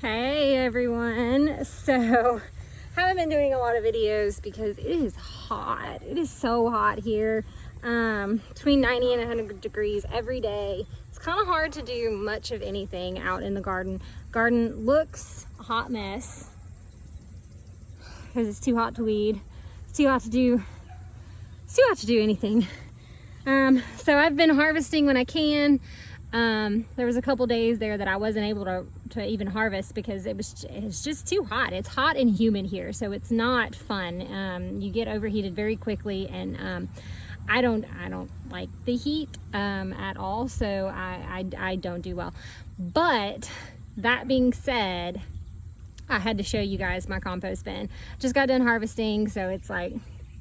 Hey everyone. So haven't been doing a lot of videos because it is hot. It is so hot here. Between 90 and 100 degrees every day. It's kind of hard to do much of anything out in the garden. Garden looks a hot mess because it's too hot to weed. It's too hot to do anything. So I've been harvesting when I can. There was a couple days there that I wasn't able to even harvest because it's just too hot. It's hot and humid here, so it's not fun. You get overheated very quickly, and I don't like the heat at all, so I don't do well. But that being said, I had to show you guys my compost bin. Just got done harvesting, so it's like,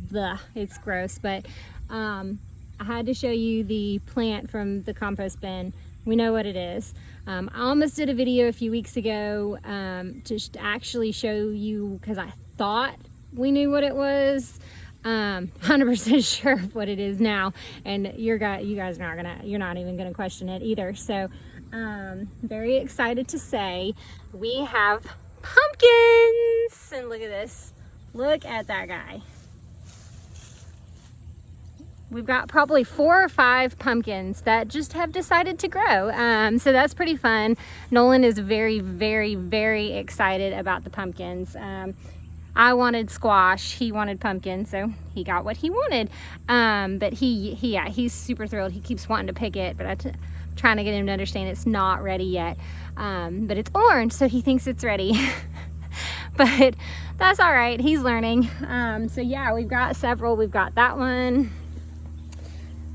bleh, it's gross, but I had to show you the plant from the compost bin. We know what it is. I almost did a video a few weeks ago to actually show you, because I thought we knew what it was. 100% sure of what it is now, and you guys you're not even gonna question it either. So very excited to say we have pumpkins, and look at this. Look at that guy. We've got probably 4 or 5 pumpkins that just have decided to grow. So that's pretty fun. Nolan is very, very, very excited about the pumpkins. I wanted squash, he wanted pumpkin, so he got what he wanted. But he's super thrilled. He keeps wanting to pick it, but I'm trying to get him to understand it's not ready yet. But it's orange, so he thinks it's ready. But that's all right, he's learning. So yeah, we've got several. We've got that one.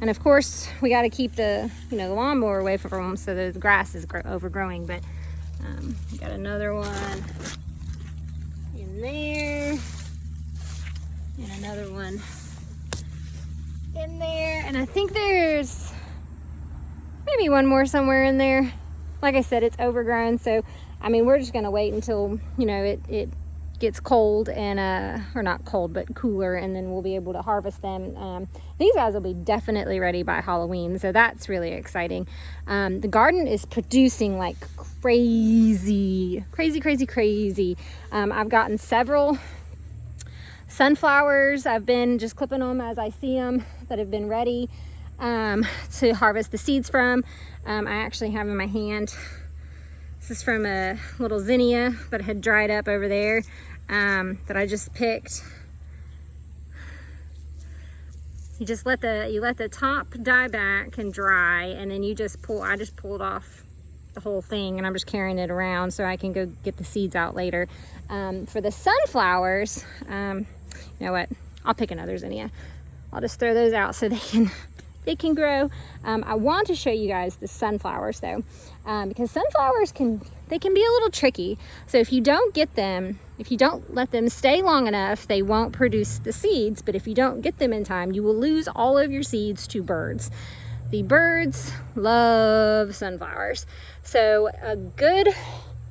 And of course, we got to keep the lawnmower away from them so the grass is overgrowing. But we got another one in there, and another one in there, and I think there's maybe one more somewhere in there. Like I said, it's overgrown, so I mean, we're just gonna wait until it gets cold, and or not cold but cooler, and then we'll be able to harvest them. These guys will be definitely ready by Halloween, so that's really exciting. The garden is producing like crazy. I've gotten several sunflowers. I've been just clipping them as I see them that have been ready to harvest the seeds from. I actually have in my hand, this is from a little zinnia that had dried up over there that I just picked. You just let the top die back and dry, and then I just pulled off the whole thing, and I'm just carrying it around so I can go get the seeds out later. For the sunflowers, you know what? I'll pick another zinnia. I'll just throw those out so they can grow. I want to show you guys the sunflowers though, because sunflowers can be a little tricky. So if you don't let them stay long enough, they won't produce the seeds. But if you don't get them in time, you will lose all of your seeds to birds. The birds love sunflowers. So a good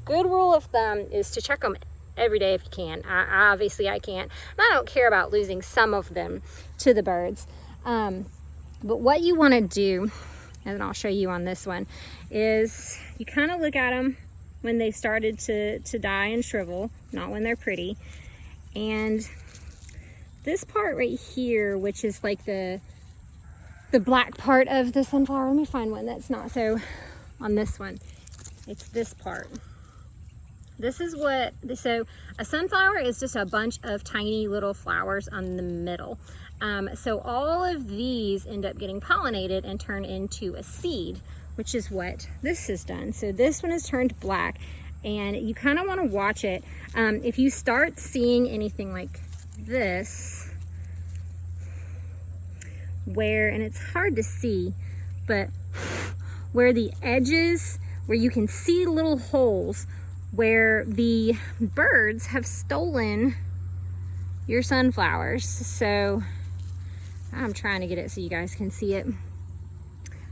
rule of thumb is to check them every day if you can. Obviously I can't. And I don't care about losing some of them to the birds. But what you want to do, and I'll show you on this one, is you kind of look at them when they started to die and shrivel, not when they're pretty. And this part right here, which is like the black part of the sunflower, let me find one that's not so on this one. It's this part. So a sunflower is just a bunch of tiny little flowers on the middle. So all of these end up getting pollinated and turn into a seed, which is what this has done. So this one has turned black, and you kind of want to watch it. If you start seeing anything like this, and it's hard to see, but where the edges, where you can see little holes where the birds have stolen your sunflowers. So I'm trying to get it so you guys can see it.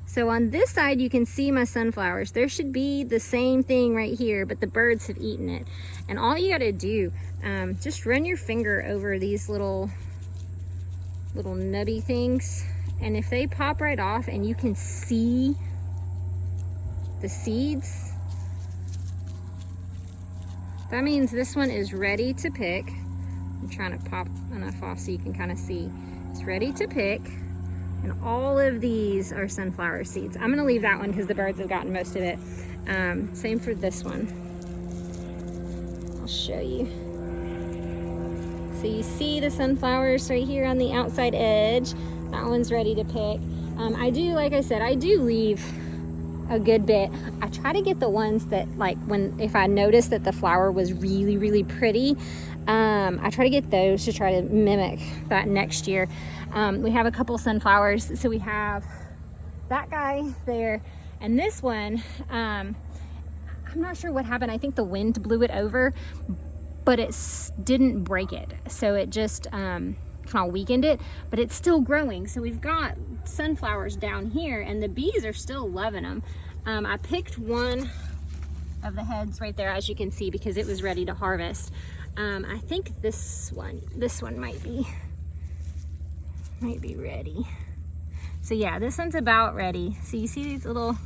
So on this side, you can see my sunflowers. There should be the same thing right here, but the birds have eaten it. And all you gotta do, just run your finger over these little nubby things. And if they pop right off and you can see the seeds, That means this one is ready to pick. I'm trying to pop enough off so you can kind of see. It's ready to pick. And all of these are sunflower seeds. I'm gonna leave that one because the birds have gotten most of it. Same for this one. I'll show you. So you see the sunflowers right here on the outside edge. That one's ready to pick. I do, like I said, I do leave a good bit. I try to get the ones that, like, if I notice that the flower was really, really pretty, I try to get those to try to mimic that next year. We have a couple sunflowers. So we have that guy there, and this one, I'm not sure what happened. I think the wind blew it over, but it didn't break it. So it just kind of weakened it, but it's still growing. So we've got sunflowers down here, and the bees are still loving them. I picked one of the heads right there, as you can see, because it was ready to harvest. I think this one might be ready. So yeah, this one's about ready. So you see these little,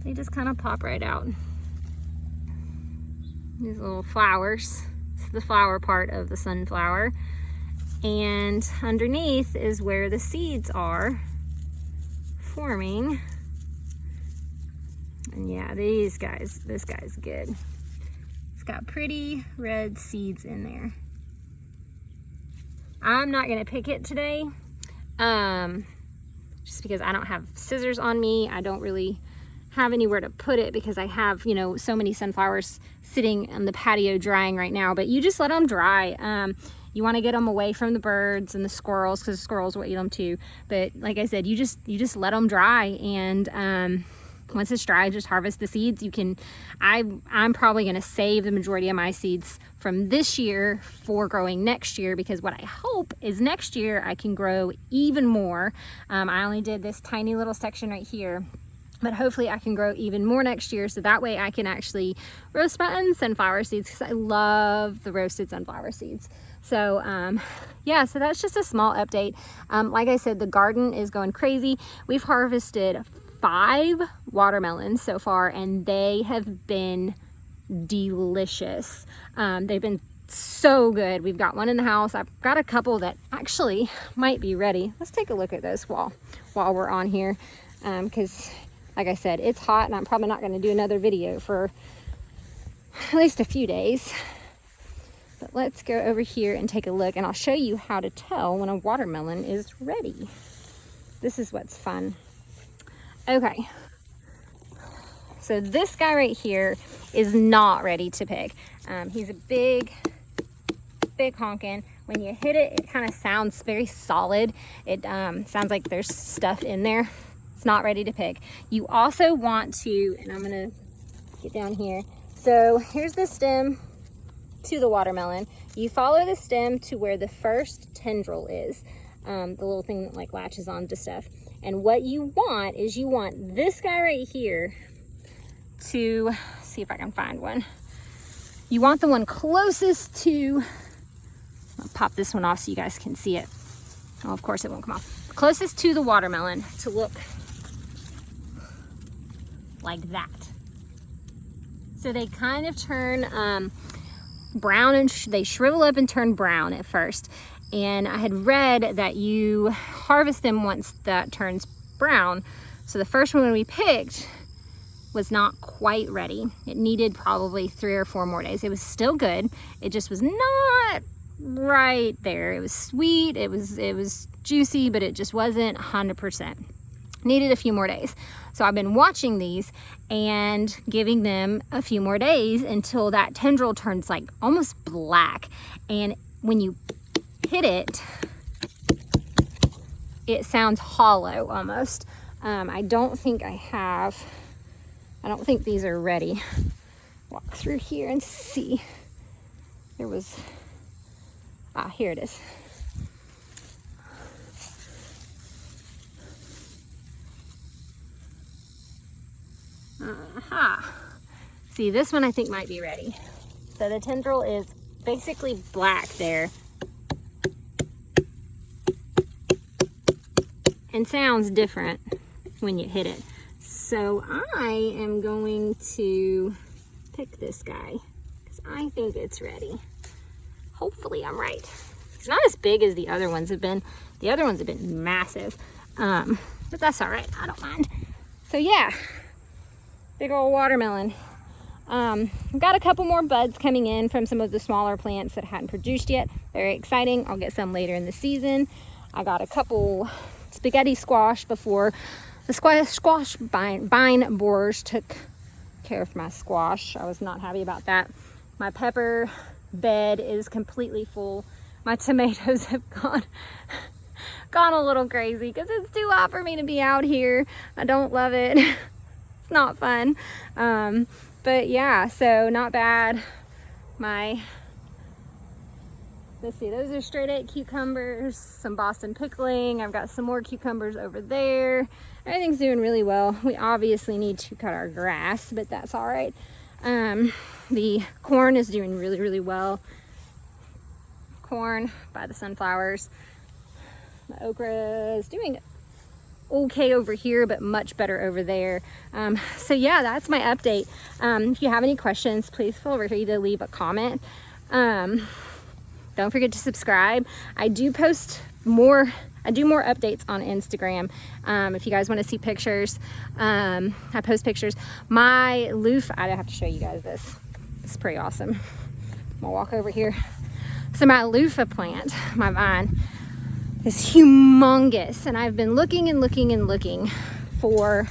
they just kind of pop right out. These little flowers. It's the flower part of the sunflower. And underneath is where the seeds are forming. And yeah, this guy's good. It's got pretty red seeds in there. I'm not gonna pick it today, just because I don't have scissors on me. I don't really have anywhere to put it because I have, you know, so many sunflowers sitting on the patio drying right now. But you just let them dry. You want to get them away from the birds and the squirrels, because the squirrels will eat them too. But like I said, you just let them dry, and once it's dry, just harvest the seeds. You can, I'm probably going to save the majority of my seeds from this year for growing next year, because what I hope is next year I can grow even more. I only did this tiny little section right here, but hopefully I can grow even more next year, so that way I can actually roast my own sunflower seeds, because I love the roasted sunflower seeds. So yeah, so that's just a small update. Like I said, the garden is going crazy. We've harvested 5 watermelons so far, and they have been delicious. They've been so good. We've got one in the house. I've got a couple that actually might be ready. Let's take a look at this while we're on here, because like I said, it's hot, and I'm probably not going to do another video for at least a few days. But let's go over here and take a look, and I'll show you how to tell when a watermelon is ready. This is what's fun. Okay, so this guy right here is not ready to pick. He's a big honkin'. When you hit it, it kind of sounds very solid. It sounds like there's stuff in there. It's not ready to pick. You also want to, and I'm gonna get down here. So here's the stem to the watermelon. You follow the stem to where the first tendril is, the little thing that like latches on to stuff. And what you want is you want this guy right here to, see if I can find one. You want the one closest to, I'll pop this one off so you guys can see it. Oh, of course it won't come off. Closest to the watermelon to look like that. So they kind of turn brown, and they shrivel up and turn brown at first. And I had read that you harvest them once that turns brown. So the first one we picked was not quite ready. It needed probably 3 or 4 more days. It was still good. It just was not right there. It was sweet, it was juicy, but it just wasn't 100%. Needed a few more days. So I've been watching these and giving them a few more days until that tendril turns like almost black. And when you hit it, it sounds hollow almost. I don't think these are ready. Walk through here and see. Here it is. Aha. See, this one I think might be ready. So the tendril is basically black there. And sounds different when you hit it. So I am going to pick this guy, I think it's ready. Hopefully I'm right. It's not as big as the other ones have been. The other ones have been massive, but that's all right. I don't mind. So yeah, big old watermelon. I've got a couple more buds coming in from some of the smaller plants that hadn't produced yet. Very exciting. I'll get some later in the season. I got a couple spaghetti squash before the squash vine borers took care of my squash. I was not happy about that. My pepper bed is completely full. My tomatoes have gone a little crazy because it's too hot for me to be out here. I don't love it. It's not fun. But yeah, so not bad. Let's see, those are straight 8 cucumbers, some Boston pickling. I've got some more cucumbers over there. Everything's doing really well. We obviously need to cut our grass, but that's all right. The corn is doing really, really well. Corn by the sunflowers. The okra is doing okay over here, but much better over there. So yeah, that's my update. If you have any questions, please feel free to leave a comment. Don't forget to subscribe. I do more updates on Instagram. If you guys want to see pictures, I post pictures. My loofah, I have to show you guys this. It's pretty awesome. I'm gonna walk over here. So my loofah plant, my vine, is humongous, and I've been looking and looking and looking for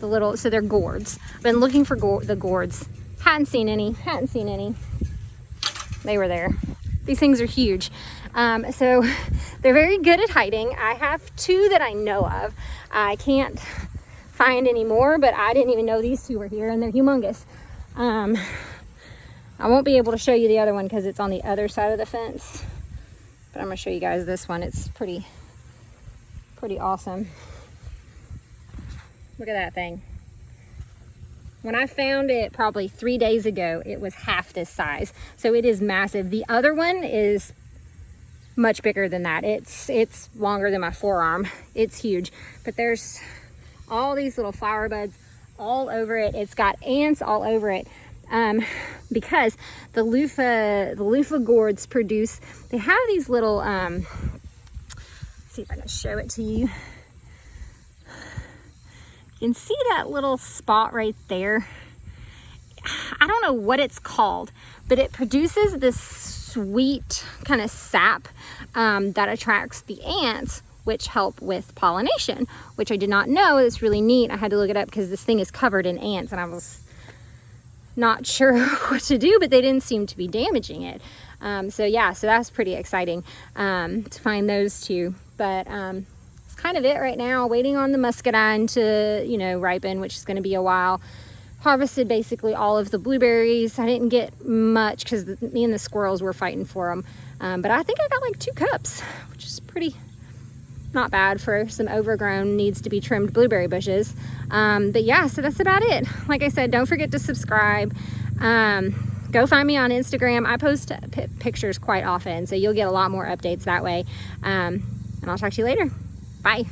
the little, so they're gourds. I've been looking for the gourds. Hadn't seen any. They were there. These things are huge. So they're very good at hiding. I have 2 that I know of. I can't find any more, but I didn't even know these 2 were here, and they're humongous. I won't be able to show you the other one because it's on the other side of the fence. But I'm gonna show you guys this one. It's pretty awesome. Look at that thing. When I found it probably 3 days ago, it was half this size. So it is massive. The other one is much bigger than that. It's longer than my forearm. It's huge. But there's all these little flower buds all over it. It's got ants all over it. Because the loofah gourds produce, they have these little, let's see if I can show it to you. You can see that little spot right there. I don't know what it's called, but it produces this sweet kind of sap that attracts the ants, which help with pollination, which I did not know. It's really neat. I had to look it up because this thing is covered in ants, and I was not sure what to do, but they didn't seem to be damaging it. So yeah, so that's pretty exciting to find those 2. But it's kind of it right now, waiting on the muscadine to, ripen, which is going to be a while. Harvested basically all of the blueberries. I didn't get much because me and the squirrels were fighting for them. But I think I got like 2 cups, which is pretty not bad for some overgrown, needs to be trimmed blueberry bushes. But yeah, so that's about it. Like I said, don't forget to subscribe. Go find me on Instagram. I post pictures quite often, so you'll get a lot more updates that way. And I'll talk to you later. Bye.